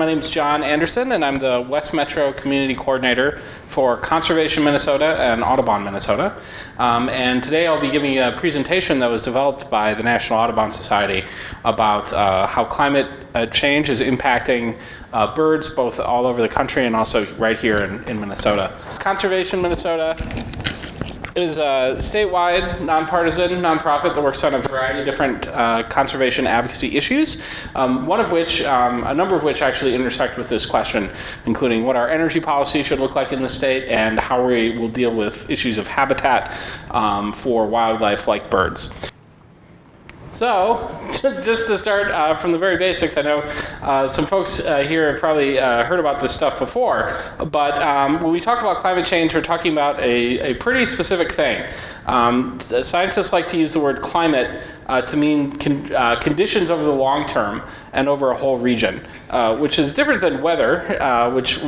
My name is John Anderson, and I'm the West Metro Community Coordinator for Conservation Minnesota and Audubon Minnesota. And today I'll be giving you a presentation that was developed by the National Audubon Society about how climate change is impacting birds both all over the country and also right here in Minnesota. Conservation Minnesota is a statewide, nonpartisan nonprofit that works on a variety of different conservation advocacy issues, a number of which actually intersect with this question, including what our energy policy should look like in the state and how we will deal with issues of habitat for wildlife like birds. So, just to start from the very basics, I know some folks here have probably heard about this stuff before, but when we talk about climate change, we're talking about a pretty specific thing. Scientists like to use the word climate to mean conditions over the long term and over a whole region, which is different than weather, which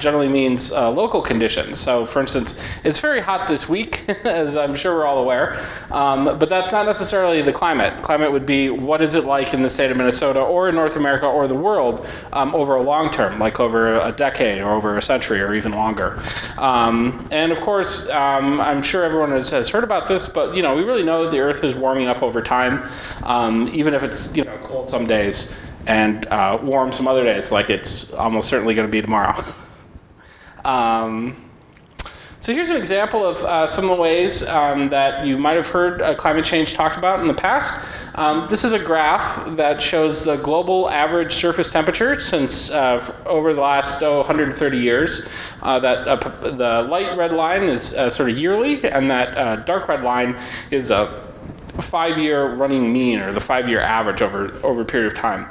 generally means local conditions. So, for instance, it's very hot this week, as I'm sure we're all aware, but that's not necessarily the climate. Climate would be what is it like in the state of Minnesota or in North America or the world over a long term, like over a decade or over a century or even longer. And of course, I'm sure everyone has heard about this, but we really know that the Earth is warming up over time, even if it's cold some days and warm some other days, like it's almost certainly going to be tomorrow. So here's an example of some of the ways that you might have heard climate change talked about in the past. This is a graph that shows the global average surface temperature since over the last 130 years. The light red line is sort of yearly, and that dark red line is a 5-year running mean, or the 5-year average over a period of time.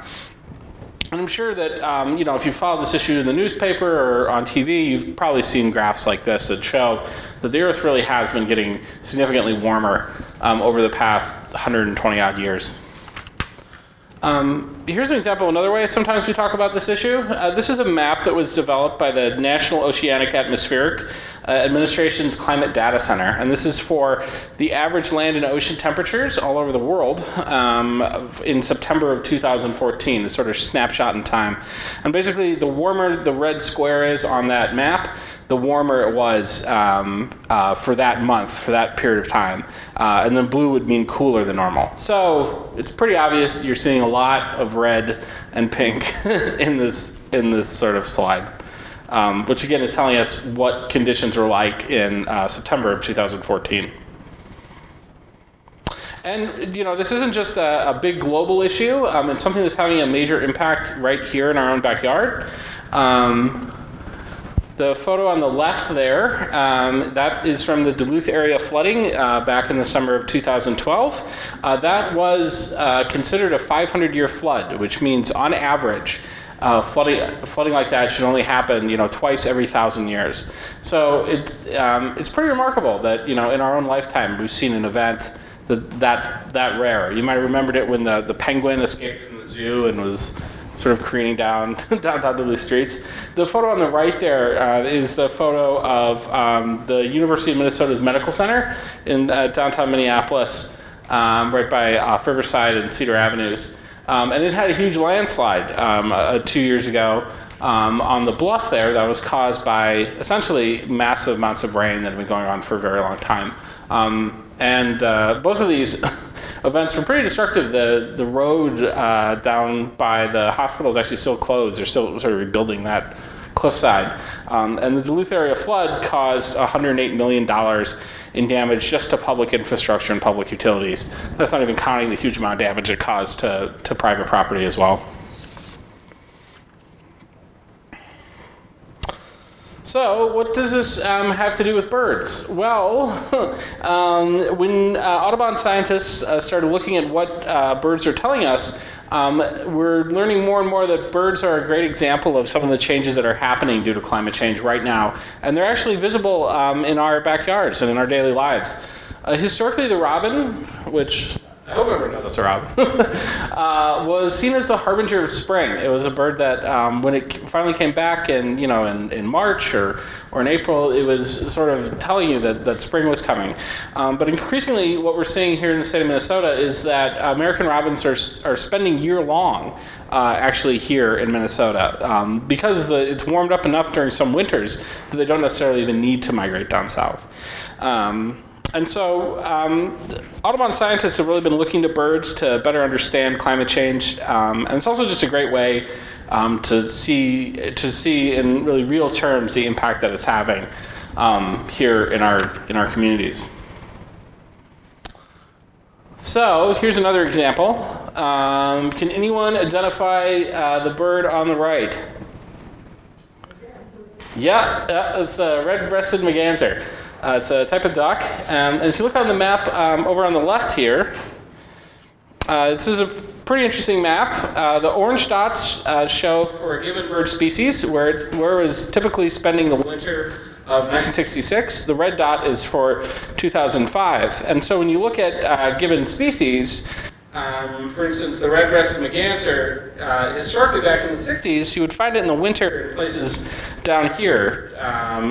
And I'm sure that, if you follow this issue in the newspaper or on TV, you've probably seen graphs like this that show that the Earth really has been getting significantly warmer over the past 120 odd years. Here's an example of another way sometimes we talk about this issue. This is a map that was developed by the National Oceanic Atmospheric Administration's Climate Data Center, and this is for the average land and ocean temperatures all over the world in September of 2014, a sort of snapshot in time. And basically, the warmer the red square is on that map, the warmer it was for that month, for that period of time. And then blue would mean cooler than normal. So it's pretty obvious you're seeing a lot of red and pink in this sort of slide, which again is telling us what conditions were like in September of 2014. And this isn't just a big global issue. It's something that's having a major impact right here in our own backyard. The photo on the left there, that is from the Duluth area flooding back in the summer of 2012. That was considered a 500-year flood, which means on average, flooding like that should only happen, twice every 1,000 years. So it's pretty remarkable that, in our own lifetime, we've seen an event that rare. You might have remembered it when the penguin escaped from the zoo and was sort of careening down Duluth streets. The photo on the right there is the photo of the University of Minnesota's Medical Center in downtown Minneapolis, right by Riverside and Cedar Avenues. And it had a huge landslide 2 years ago on the bluff there that was caused by essentially massive amounts of rain that had been going on for a very long time. And both of these events were pretty destructive. The road down by the hospital is actually still closed. They're still sort of rebuilding that cliffside. And the Duluth area flood caused $108 million in damage just to public infrastructure and public utilities. That's not even counting the huge amount of damage it caused to private property as well. So, what does this have to do with birds? Well, when Audubon scientists started looking at what birds are telling us, we're learning more and more that birds are a great example of some of the changes that are happening due to climate change right now. And they're actually visible in our backyards and in our daily lives. Historically, the robin, which I hope everyone knows that's a robin, was seen as the harbinger of spring. It was a bird that, when it finally came back in March or in April, it was sort of telling you that spring was coming. But increasingly, what we're seeing here in the state of Minnesota is that American robins are spending year-long actually here in Minnesota because it's warmed up enough during some winters that they don't necessarily even need to migrate down south. And so Audubon scientists have really been looking to birds to better understand climate change, and it's also just a great way to see in really real terms the impact that it's having here in our communities. So here's another example. Can anyone identify the bird on the right? Yeah, it's a red-breasted merganser. It's a type of duck, and if you look on the map over on the left here, this is a pretty interesting map. The orange dots show for a given bird species where it was typically spending the winter of 1966. The red dot is for 2005. And so when you look at given species, for instance, the red-breasted merganser, historically back in the 60s, you would find it in the winter in places down here,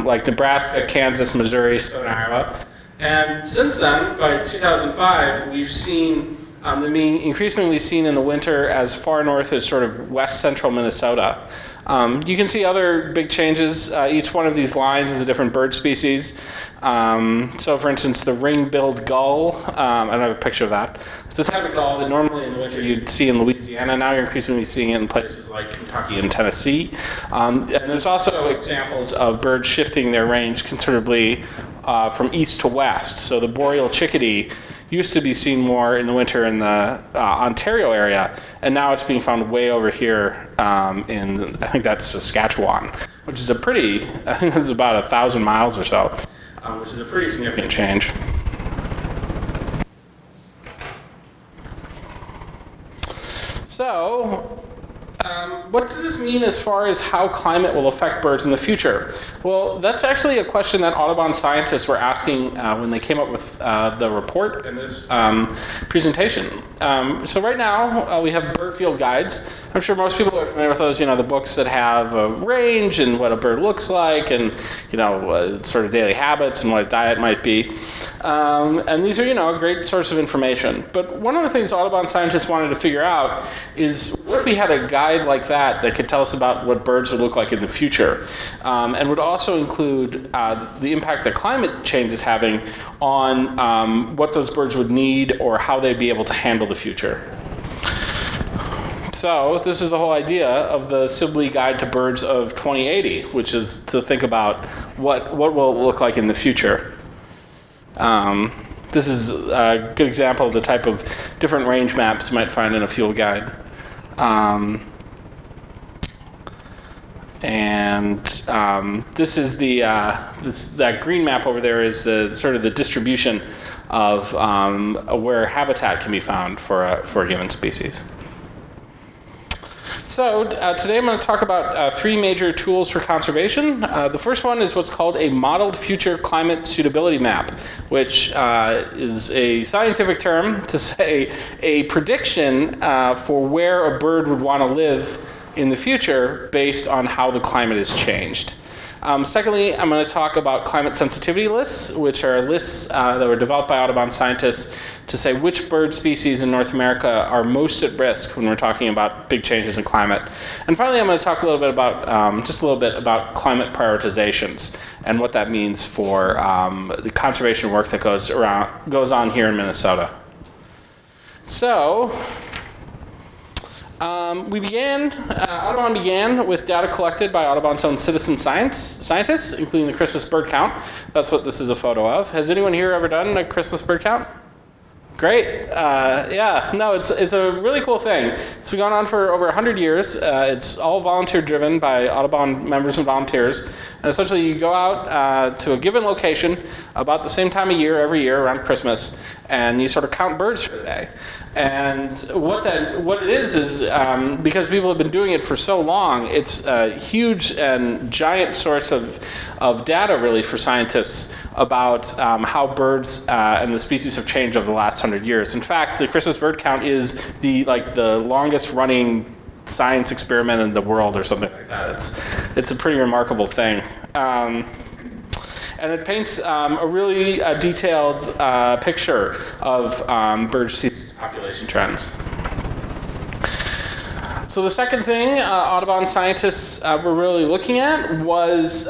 like Nebraska, Kansas, Missouri, Southern Iowa. And since then, by 2005, we've seen them being increasingly seen in the winter as far north as sort of west central Minnesota. You can see other big changes. Each one of these lines is a different bird species. So for instance, the ring-billed gull, I don't have a picture of that. It's a type of gull that normally in the winter you'd see in Louisiana. Now you're increasingly seeing it in places like Kentucky and Tennessee. And there's also examples of birds shifting their range considerably from east to west. So the boreal chickadee used to be seen more in the winter in the Ontario area, and now it's being found way over here in, I think that's Saskatchewan, which is I think that's about 1,000 miles or so, which is a pretty significant change. So, what does this mean as far as how climate will affect birds in the future? Well, that's actually a question that Audubon scientists were asking when they came up with the report in this presentation. So right now, we have bird field guides. I'm sure most people are familiar with those, the books that have a range and what a bird looks like and, sort of daily habits and what a diet might be. And these are, a great source of information. But one of the things Audubon scientists wanted to figure out is what if we had a guide like that could tell us about what birds would look like in the future, and would also include the impact that climate change is having on what those birds would need or how they'd be able to handle the future. So this is the whole idea of the Sibley Guide to Birds of 2080, which is to think about what will it look like in the future. This is a good example of the type of different range maps you might find in a field guide. This is that green map over there is the sort of the distribution of where habitat can be found for a given species. So today I'm going to talk about three major tools for conservation. The first one is what's called a modeled future climate suitability map, which is a scientific term to say a prediction for where a bird would want to live in the future based on how the climate has changed. Secondly, I'm going to talk about climate sensitivity lists, which are lists that were developed by Audubon scientists to say which bird species in North America are most at risk when we're talking about big changes in climate. And finally, I'm going to talk a little bit about climate prioritizations and what that means for the conservation work that goes on here in Minnesota. So, Audubon began with data collected by Audubon's own citizen scientists, including the Christmas bird count. That's what this is a photo of. Has anyone here ever done a Christmas bird count? Great. It's a really cool thing. It's been going on for over 100 years. It's all volunteer driven by Audubon members and volunteers. And essentially you go out to a given location about the same time of year every year around Christmas, and you sort of count birds for the day. And what it is because people have been doing it for so long, it's a huge and giant source of data really for scientists about how birds and the species have changed over the last 100 years. In fact, the Christmas bird count is the longest running science experiment in the world or something like that. It's a pretty remarkable thing. And it paints a really detailed picture of bird species population trends. So the second thing Audubon scientists were really looking at was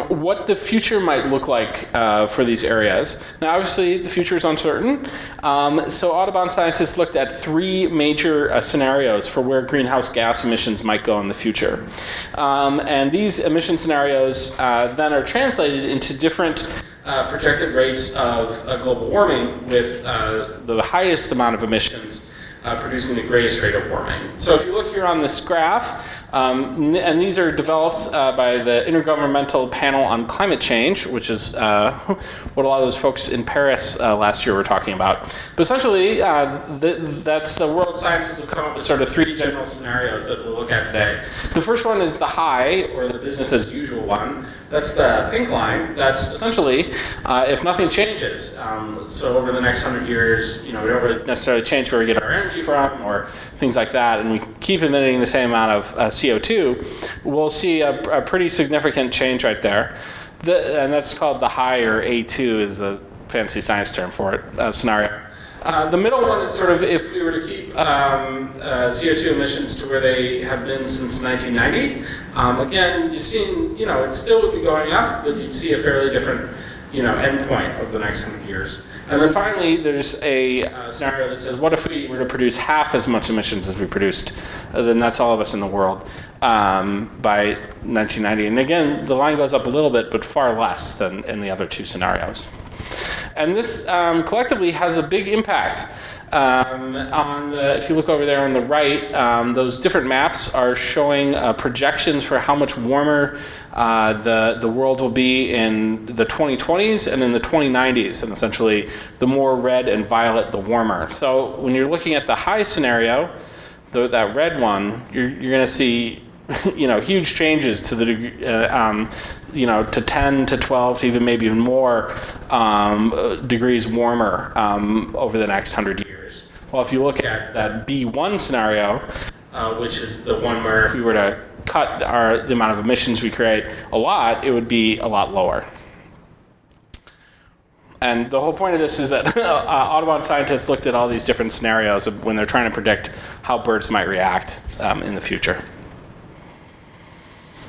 what the future might look like for these areas. Now, obviously, the future is uncertain. So Audubon scientists looked at three major scenarios for where greenhouse gas emissions might go in the future. And these emission scenarios then are translated into different projected rates of global warming, with the highest amount of emissions producing the greatest rate of warming. So if you look here on this graph, and these are developed by the Intergovernmental Panel on Climate Change, which is what a lot of those folks in Paris last year were talking about. But essentially, that's the world scientists have come up with sort of three general scenarios that we'll look at today. The first one is the high, or the business as usual one. That's the pink line. That's essentially if nothing changes. So over the next 100 years, we don't really necessarily change where we get our energy from or things like that, and we keep emitting the same amount of CO2, we'll see a pretty significant change right there. And that's called the high, or A2 is the fancy science term for it, scenario. The middle one is sort of if we were to keep CO2 emissions to where they have been since 1990. Again, you've seen, it still would be going up, but you'd see a fairly different, end point over the next 100 years. And then finally, there's a scenario that says, what if we were to produce half as much emissions as we produced? Then that's all of us in the world by 1990. And again, the line goes up a little bit, but far less than in the other two scenarios. And this collectively has a big impact if you look over there on the right, those different maps are showing projections for how much warmer the world will be in the 2020s and in the 2090s. And essentially, the more red and violet, the warmer. So when you're looking at the high scenario, that red one, you're going to see huge changes to the degree, to 10 to 12 to even maybe even more degrees warmer over the next 100 years. Well, if you look at that B1 scenario, which is the one where if we were to cut the amount of emissions we create a lot, it would be a lot lower. And the whole point of this is that Audubon scientists looked at all these different scenarios when they're trying to predict how birds might react in the future.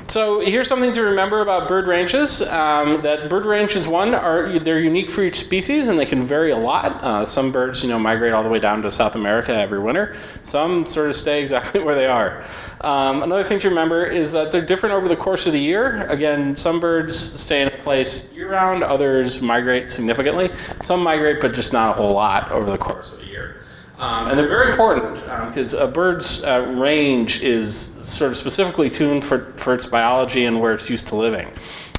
So here's something to remember about bird ranges. That bird ranges, they're unique for each species, and they can vary a lot. Some birds, migrate all the way down to South America every winter. Some sort of stay exactly where they are. Another thing to remember is that they're different over the course of the year. Again, some birds stay in a place year-round, others migrate significantly. Some migrate, but just not a whole lot over the course of the year. And they're very important because a bird's range is sort of specifically tuned for its biology and where it's used to living.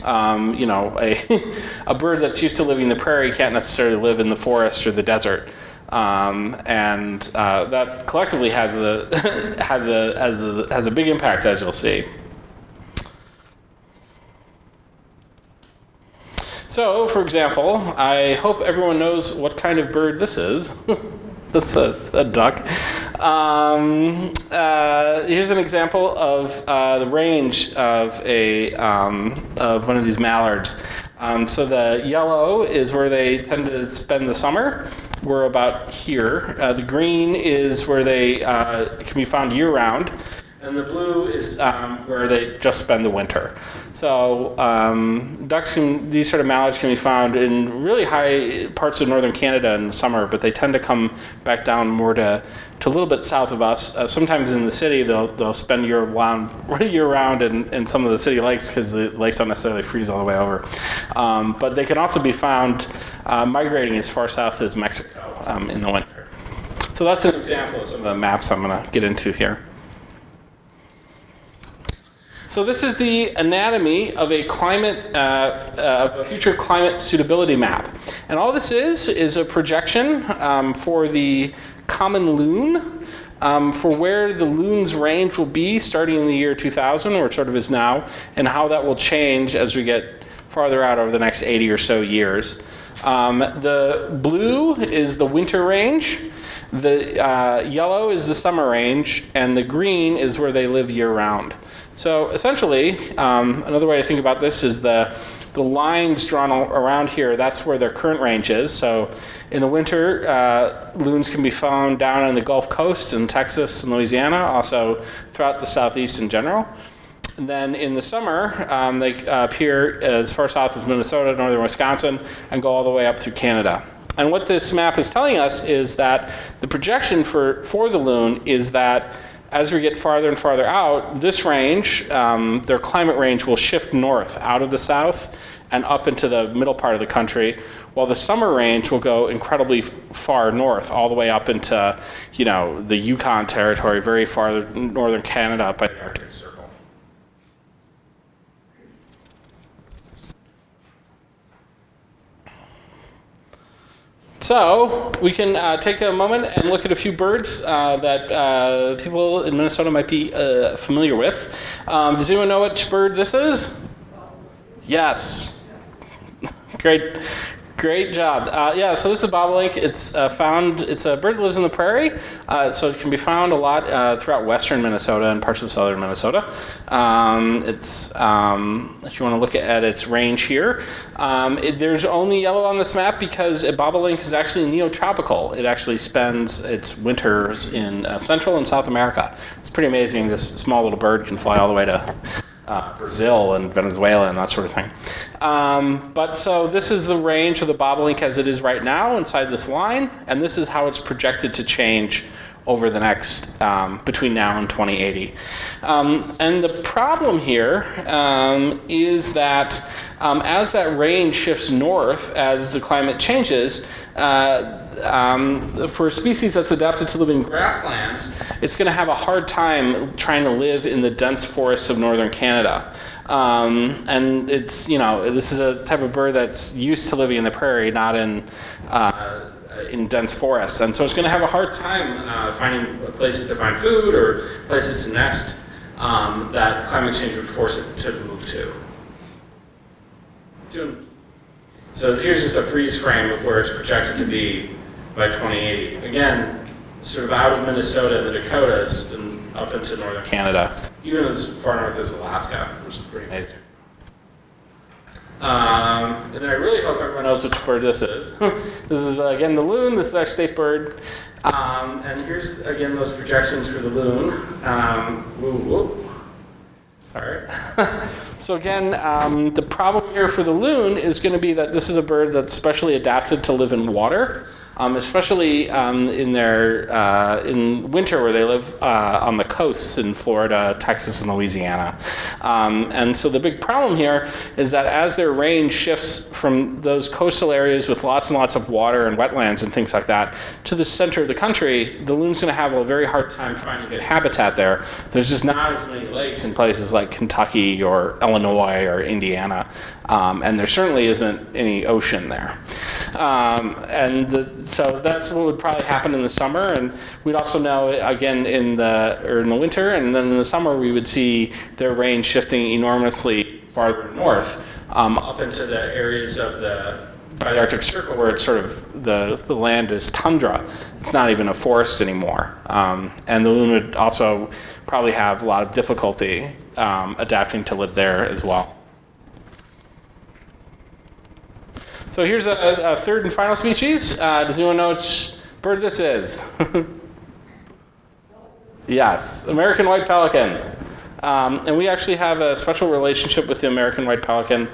A bird that's used to living in the prairie can't necessarily live in the forest or the desert. And that collectively has a big impact, as you'll see. So, for example, I hope everyone knows what kind of bird this is. That's a duck. Here's an example of the range of of one of these mallards. So the yellow is where they tend to spend the summer. We're about here. The green is where they can be found year-round. And the blue is where they just spend the winter. So these sort of mallards can be found in really high parts of northern Canada in the summer, but they tend to come back down more to a little bit south of us. Sometimes in the city, they'll spend year-round in some of the city lakes because the lakes don't necessarily freeze all the way over. But they can also be found migrating as far south as Mexico in the winter. So that's an example of some of the maps I'm going to get into here. So this is the anatomy of a future climate suitability map. And all this is a projection for the common loon, for where the loon's range will be starting in the year 2000, or it sort of is now, and how that will change as we get farther out over the next 80 or so years. The blue is the winter range, the yellow is the summer range, and the green is where they live year-round. So essentially, another way to think about this is the lines drawn around here, that's where their current range is. So in the winter, loons can be found down on the Gulf Coast in Texas and Louisiana, also throughout the Southeast in general. And then in the summer, they appear as far south as Minnesota, northern Wisconsin, and go all the way up through Canada. And what this map is telling us is that the projection for the loon is that as we get farther and farther out, this range, their climate range will shift north out of the south and up into the middle part of the country, while the summer range will go incredibly far north, all the way up into, the Yukon territory, very far northern Canada up by the Arctic Circle. So we can take a moment and look at a few birds that people in Minnesota might be familiar with. Does anyone know which bird this is? Yes. Great job. So this is a bobolink. It's it's a bird that lives in the prairie, so it can be found a lot throughout western Minnesota and parts of southern Minnesota. If you want to look at its range here, there's only yellow on this map because a bobolink is actually neotropical. It actually spends its winters in Central and South America. It's pretty amazing. This small little bird can fly all the way to Brazil and Venezuela and that sort of thing. So this is the range of the bobolink as it is right now inside this line, and this is how it's projected to change over the next, between now and 2080. And the problem here is that as that range shifts north, as the climate changes, for a species that's adapted to live in grasslands, it's going to have a hard time trying to live in the dense forests of northern Canada. And it's, this is a type of bird that's used to living in the prairie, not in dense forests. And so it's going to have a hard time finding places to find food or places to nest that climate change would force it to move to. So here's just a freeze frame of where it's projected to be by 2080. Again, sort of out of Minnesota and the Dakotas and up into northern Canada, even as far north as Alaska, which is pretty amazing. And then I really hope everyone knows which bird this is. This is, again, the loon. This is our state bird. And here's, again, those projections for the loon. Sorry. So again, the problem here for the loon is going to be that this is a bird that's specially adapted to live in water, especially in winter where they live on the coasts in Florida, Texas, and Louisiana. And so the big problem here is that as their range shifts from those coastal areas with lots and lots of water and wetlands and things like that to the center of the country, the loon's going to have a very hard time finding good habitat there. There's just not as many lakes in places like Kentucky or Illinois or Indiana. And there certainly isn't any ocean there. So that's what would probably happen in the summer. And we'd also know, again, in the winter, and then in the summer, we would see their range shifting enormously farther north, up into the areas by the Arctic Circle where it's sort of, the land is tundra. It's not even a forest anymore. And the loon would also probably have a lot of difficulty adapting to live there as well. So here's a third and final species. Does anyone know which bird this is? Yes, American white pelican. And we actually have a special relationship with the American white pelican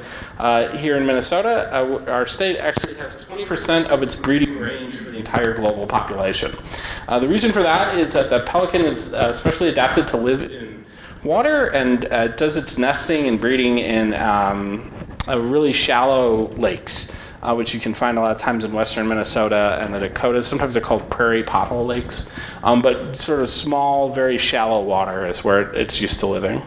here in Minnesota. Our state actually has 20% of its breeding range for the entire global population. The reason for that is that the pelican is specially adapted to live in water and does its nesting and breeding in really shallow lakes. Which you can find a lot of times in western Minnesota and the Dakotas. Sometimes they're called prairie pothole lakes. But sort of small, very shallow water is where it's used to living.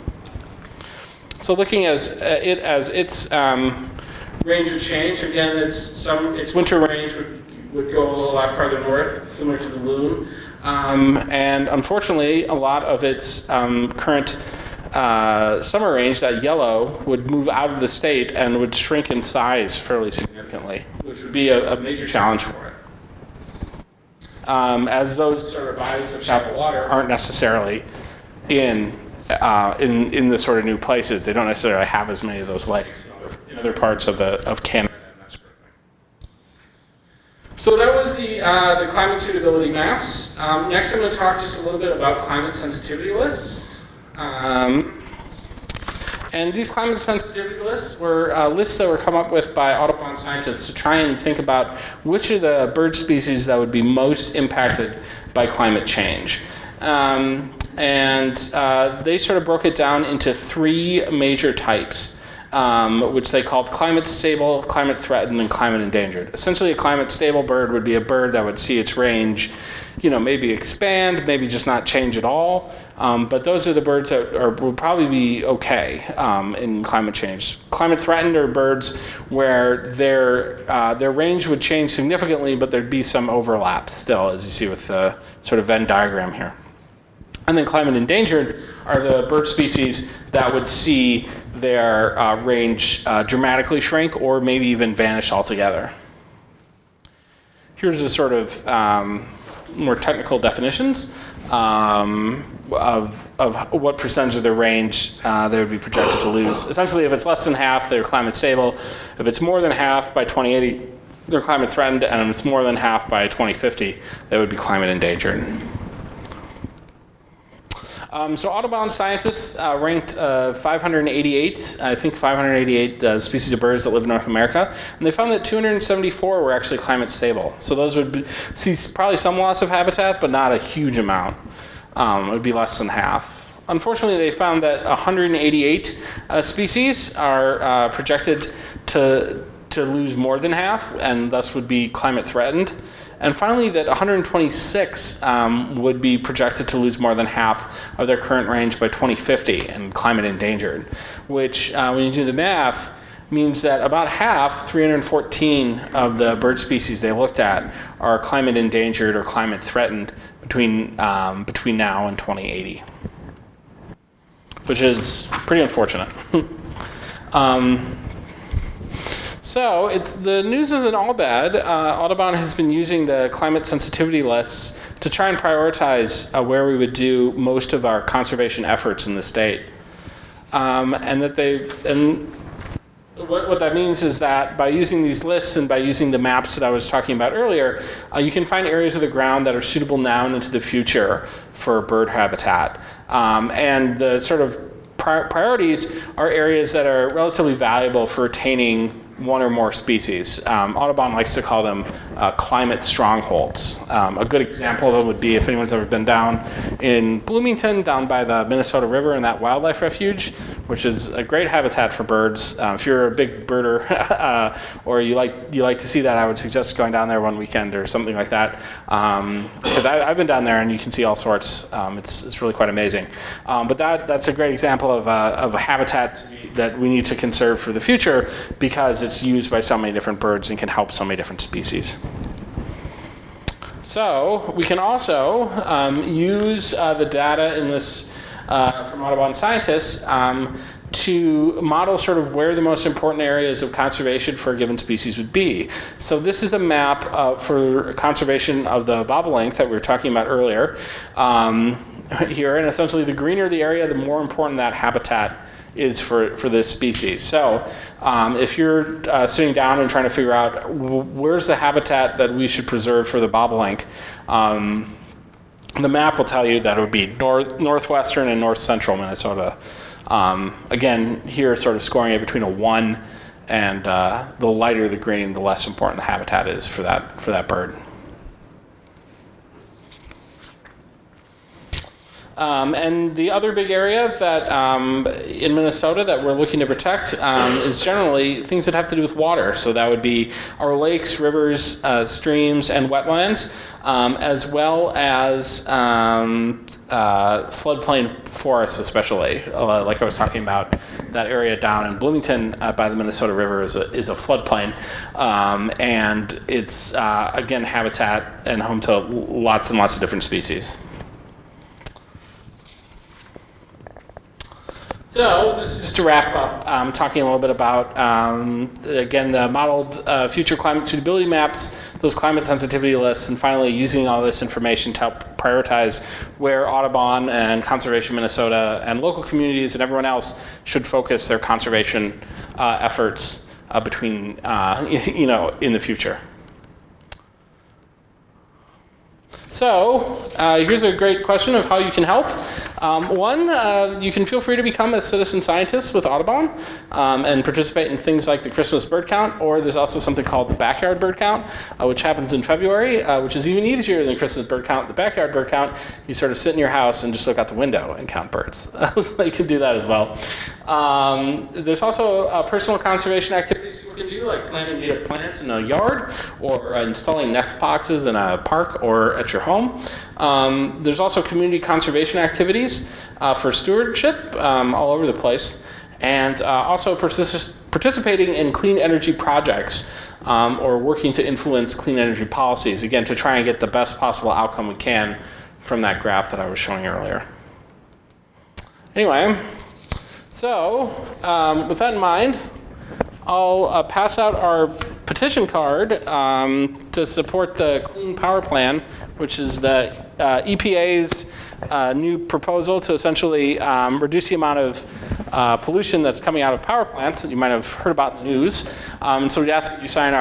So looking at its range would change. Again, its winter range would go a lot farther north, similar to the loon. And unfortunately, a lot of its current summer range, that yellow, would move out of the state and would shrink in size fairly significantly, which would be a major challenge for it. As those sort of bodies of shallow water aren't necessarily in the sort of new places. They don't necessarily have as many of those lakes in other parts of Canada and that sort of thing. So that was the climate suitability maps. Next I'm going to talk just a little bit about climate sensitivity lists. And these climate sensitivity lists were lists that were come up with by Audubon scientists to try and think about which of the bird species that would be most impacted by climate change. They sort of broke it down into 3 major types, which they called climate stable, climate threatened, and climate endangered. Essentially, a climate stable bird would be a bird that would see its range, maybe expand, maybe just not change at all. But those are the birds that will probably be okay in climate change. Climate threatened are birds where their range would change significantly, but there'd be some overlap still, as you see with the sort of Venn diagram here. And then climate endangered are the bird species that would see their range dramatically shrink or maybe even vanish altogether. Here's the sort of more technical definitions of what percentage of their range they would be projected to lose. Essentially, if it's less than half, they're climate stable. If it's more than half by 2080, they're climate threatened. And if it's more than half by 2050, they would be climate endangered. So Audubon scientists ranked 588, I think 588 species of birds that live in North America, and they found that 274 were actually climate stable. So those would see probably some loss of habitat, but not a huge amount. It would be less than half. Unfortunately, they found that 188 species are projected to lose more than half, and thus would be climate threatened. And finally, that 126 would be projected to lose more than half of their current range by 2050 and climate endangered, which, when you do the math, means that about half, 314 of the bird species they looked at, are climate endangered or climate threatened between now and 2080, which is pretty unfortunate. So the news isn't all bad. Audubon has been using the climate sensitivity lists to try and prioritize where we would do most of our conservation efforts in the state. What that means is that by using these lists and by using the maps that I was talking about earlier, you can find areas of the ground that are suitable now and into the future for bird habitat. And the sort of priorities are areas that are relatively valuable for retaining one or more species. Audubon likes to call them climate strongholds. A good example of it would be if anyone's ever been down in Bloomington, down by the Minnesota River and that wildlife refuge, which is a great habitat for birds. If you're a big birder or you like to see that, I would suggest going down there one weekend or something like that. Because I've been down there and you can see all sorts. It's really quite amazing. But that's a great example of a habitat that we need to conserve for the future because it's used by so many different birds and can help so many different species. So we can also use the data in this from Audubon scientists to model sort of where the most important areas of conservation for a given species would be. So this is a map for conservation of the bobolink that we were talking about earlier here, and essentially the greener the area, the more important that habitat is for this species. So if you're sitting down and trying to figure out where's the habitat that we should preserve for the bobolink, the map will tell you that it would be northwestern and north central Minnesota. Again, here sort of scoring it between a 1 and the lighter the green, the less important the habitat is for that bird. And the other big area that in Minnesota that we're looking to protect is generally things that have to do with water. So that would be our lakes, rivers, streams, and wetlands, as well as floodplain forests especially. Like I was talking about, that area down in Bloomington by the Minnesota River is a floodplain. And it's, again, habitat and home to lots and lots of different species. So this is just to wrap up, talking a little bit about, again, the modeled future climate suitability maps, those climate sensitivity lists, and finally using all this information to help prioritize where Audubon and Conservation Minnesota and local communities and everyone else should focus their conservation efforts between, in the future. So here's a great question of how you can help. One, you can feel free to become a citizen scientist with Audubon and participate in things like the Christmas bird count, or there's also something called the backyard bird count, which happens in February, which is even easier than Christmas bird count. The backyard bird count, you sort of sit in your house and just look out the window and count birds. So you can do that as well. There's also personal conservation activities people can do, like planting native plants in a yard, or installing nest boxes in a park or at your home. There's also community conservation activities for stewardship all over the place, and also participating in clean energy projects or working to influence clean energy policies, again, to try and get the best possible outcome we can from that graph that I was showing earlier. Anyway, so with that in mind, I'll pass out our petition card to support the Clean Power Plan, which is the EPA's new proposal to essentially reduce the amount of pollution that's coming out of power plants that you might have heard about in the news. So we'd ask that you sign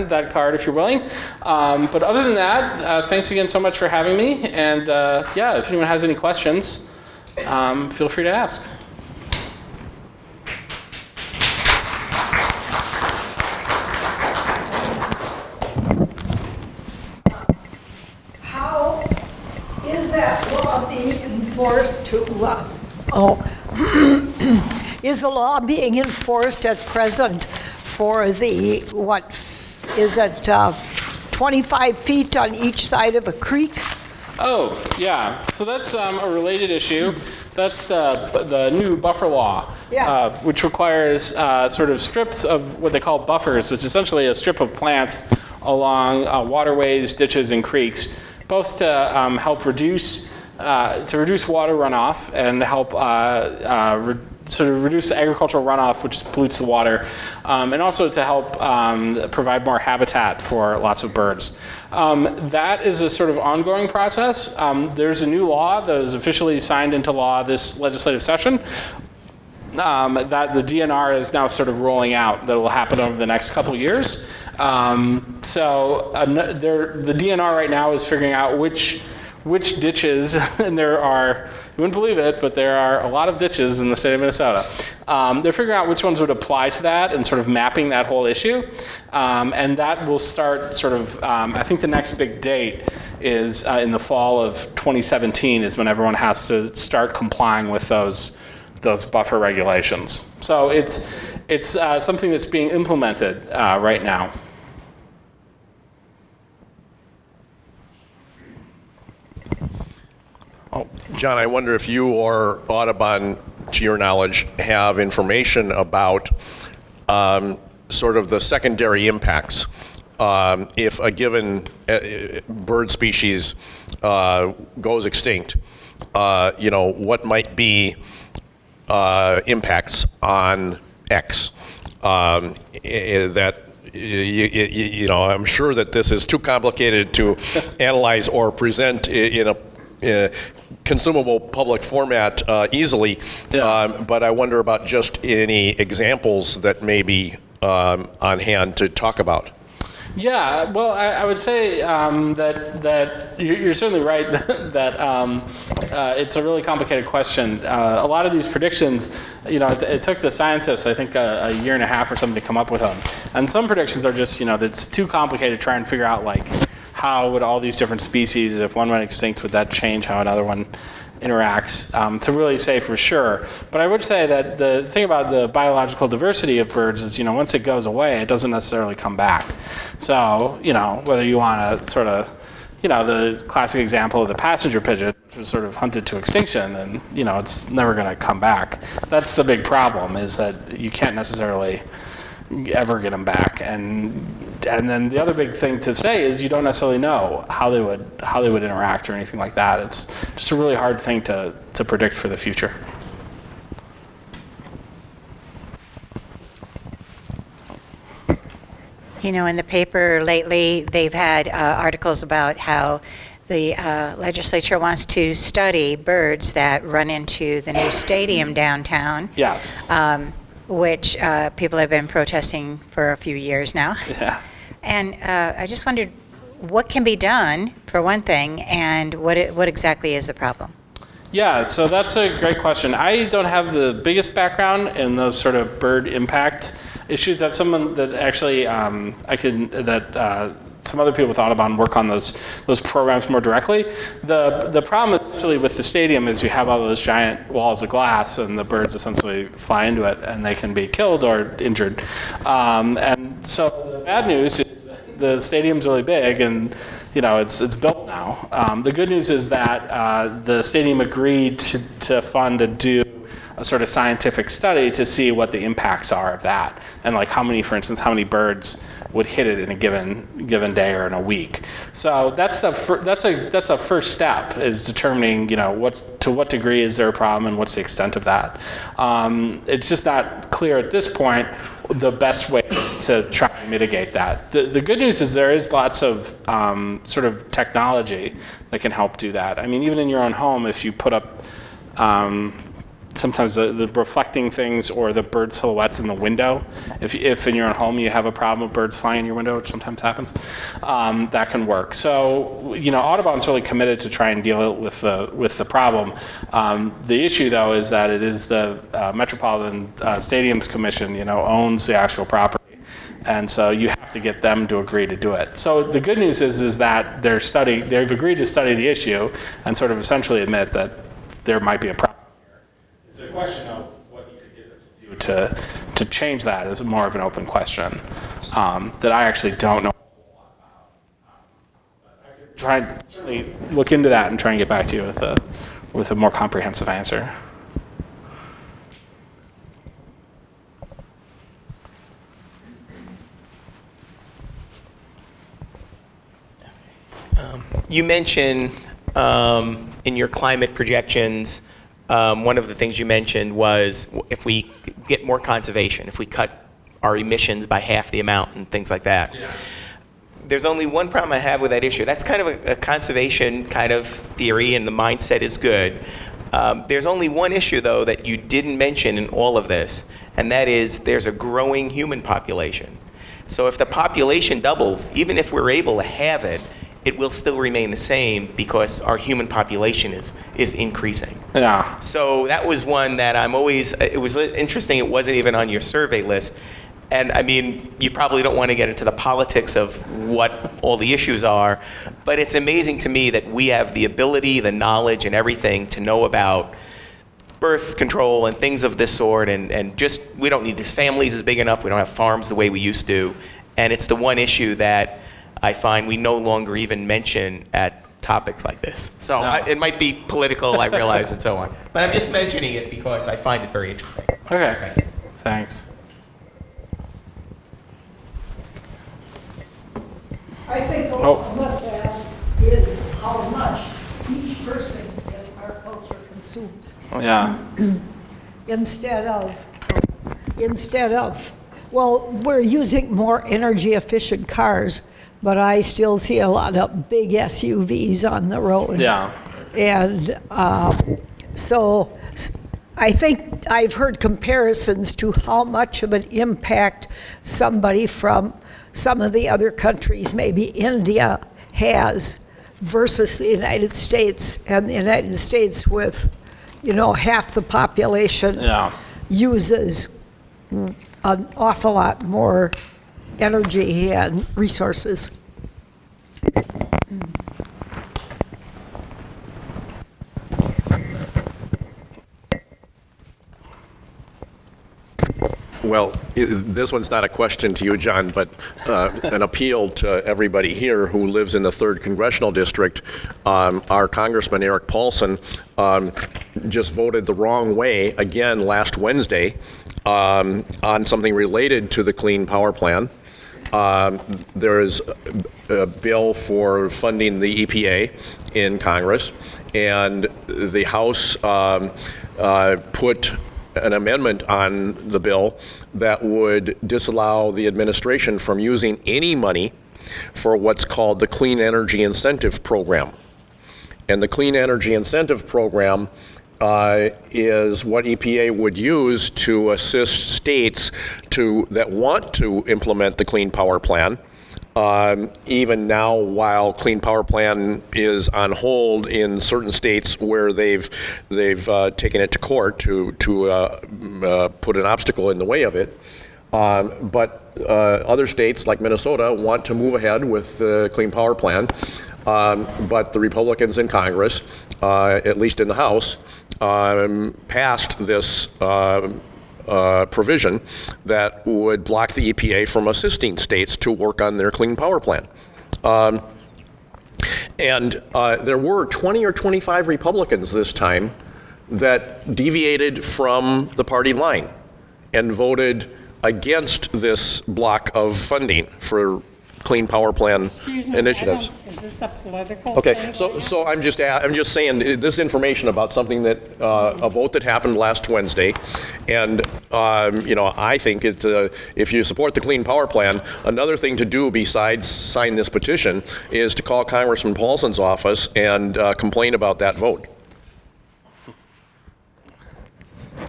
that card if you're willing. But other than that, thanks again so much for having me. And yeah, if anyone has any questions, feel free to ask. Enforced is the law being enforced at present for the, what is it, 25 feet on each side of a creek? Oh, yeah. So that's a related issue. That's the new buffer law, yeah. Which requires sort of strips of what they call buffers, which is essentially a strip of plants along waterways, ditches, and creeks, both to help reduce water runoff and help sort of reduce agricultural runoff, which pollutes the water, and also to help provide more habitat for lots of birds. That is a sort of ongoing process. There's a new law that was officially signed into law this legislative session that the DNR is now sort of rolling out, that will happen over the next couple years. So the DNR right now is figuring out which ditches, and there are, you wouldn't believe it, but there are a lot of ditches in the state of Minnesota. They're figuring out which ones would apply to that and sort of mapping that whole issue. And that will start sort of, I think the next big date is in the fall of 2017 is when everyone has to start complying with those buffer regulations. So it's something that's being implemented right now. John, I wonder if you or Audubon, to your knowledge, have information about sort of the secondary impacts if a given bird species goes extinct. What might be impacts on X that. I'm sure that this is too complicated to analyze or present in a consumable public format easily, but I wonder about just any examples that may be on hand to talk about. Yeah, well, I would say that you're certainly right that it's a really complicated question. A lot of these predictions, it took the scientists, I think, a year and a half or something to come up with them. And some predictions are just, it's too complicated to try and figure out, like, how would all these different species, if one went extinct, would that change how another one interacts, to really say for sure. But I would say that the thing about the biological diversity of birds is, once it goes away, it doesn't necessarily come back. So, whether you want to sort of, the classic example of the passenger pigeon, which was sort of hunted to extinction, and, it's never going to come back. That's the big problem, is that you can't necessarily ever get them back. And then the other big thing to say is you don't necessarily know how they would interact or anything like that. It's just a really hard thing to predict for the future. You know, in the paper lately, they've had articles about how the legislature wants to study birds that run into the new stadium downtown. Yes. Which people have been protesting for a few years now. Yeah. And I just wondered what can be done, for one thing, and what exactly is the problem? Yeah, so that's a great question. I don't have the biggest background in those sort of bird impact issues. That's someone that actually some other people with Audubon work on those programs more directly. The problem essentially with the stadium is you have all those giant walls of glass, and the birds essentially fly into it, and they can be killed or injured. And so the bad news is the stadium's really big, and it's built now. The good news is that the stadium agreed to fund and do a sort of scientific study to see what the impacts are of that, and like how many birds would hit it in a given day or in a week. So that's a first step, is determining to what degree is there a problem and what's the extent of that. It's just not clear at this point the best ways to try and mitigate that. The good news is there is lots of sort of technology that can help do that. I mean, even in your own home, if you put up sometimes the reflecting things or the bird silhouettes in the window, if in your own home you have a problem with birds flying in your window, which sometimes happens, that can work. So Audubon's really committed to try and deal with the problem. The issue though is that it is the Metropolitan Stadiums Commission owns the actual property. And so you have to get them to agree to do it. So the good news is that they've agreed to study the issue and sort of essentially admit that there might be a problem. It's a question of what you could get them to do to change that is more of an open question that I actually don't know a lot about. But I could try and certainly look into that and try and get back to you with a more comprehensive answer. You mentioned in your climate projections, one of the things you mentioned was if we get more conservation, if we cut our emissions by half the amount and things like that. Yeah. There's only one problem I have with that issue. That's kind of a conservation kind of theory, and the mindset is good. There's only one issue, though, that you didn't mention in all of this, and that is there's a growing human population. So if the population doubles, even if we're able to have it, it will still remain the same because our human population is increasing. Yeah. So that was one that it was interesting, it wasn't even on your survey list. And I mean, you probably don't want to get into the politics of what all the issues are, but it's amazing to me that we have the ability, the knowledge, and everything to know about birth control and things of this sort, and just, we don't need this. Families is big enough, we don't have farms the way we used to, and it's the one issue that I find we no longer even mention at topics like this. So No. it might be political, I realize, and so on. But I'm just mentioning it because I find it very interesting. Okay. Thanks. I think what that is how much each person in our culture consumes. Yeah. Instead of, well, we're using more energy efficient cars, but I still see a lot of big SUVs on the road. Yeah. And so I think I've heard comparisons to how much of an impact somebody from some of the other countries, maybe India, has versus the United States. And the United States, with half the population, uses an awful lot more energy and resources. Well, this one's not a question to you, John, but an appeal to everybody here who lives in the 3rd Congressional District. Our Congressman Eric Paulson just voted the wrong way again last Wednesday on something related to the Clean Power Plan. There is a bill for funding the EPA in Congress, and the House put an amendment on the bill that would disallow the administration from using any money for what's called the Clean Energy Incentive Program. And the Clean Energy Incentive Program is what EPA would use to assist states that want to implement the Clean Power Plan. Even now, while Clean Power Plan is on hold in certain states where they've taken it to court to put an obstacle in the way of it, but other states like Minnesota want to move ahead with the Clean Power Plan, but the Republicans in Congress, at least in the House, passed this provision that would block the EPA from assisting states to work on their Clean Power Plan. And there were 20 or 25 Republicans this time that deviated from the party line and voted against this block of funding for Clean Power Plan initiatives. Is this a political Okay, thing? so I'm just saying this information about something that a vote that happened last Wednesday, and I think if you support the Clean Power Plan, another thing to do besides sign this petition is to call Congressman Paulson's office and complain about that vote.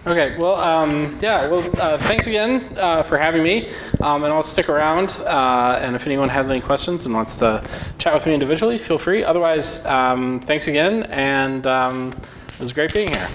Okay, well, thanks again for having me, and I'll stick around, and if anyone has any questions and wants to chat with me individually, feel free. Otherwise, thanks again, and it was great being here.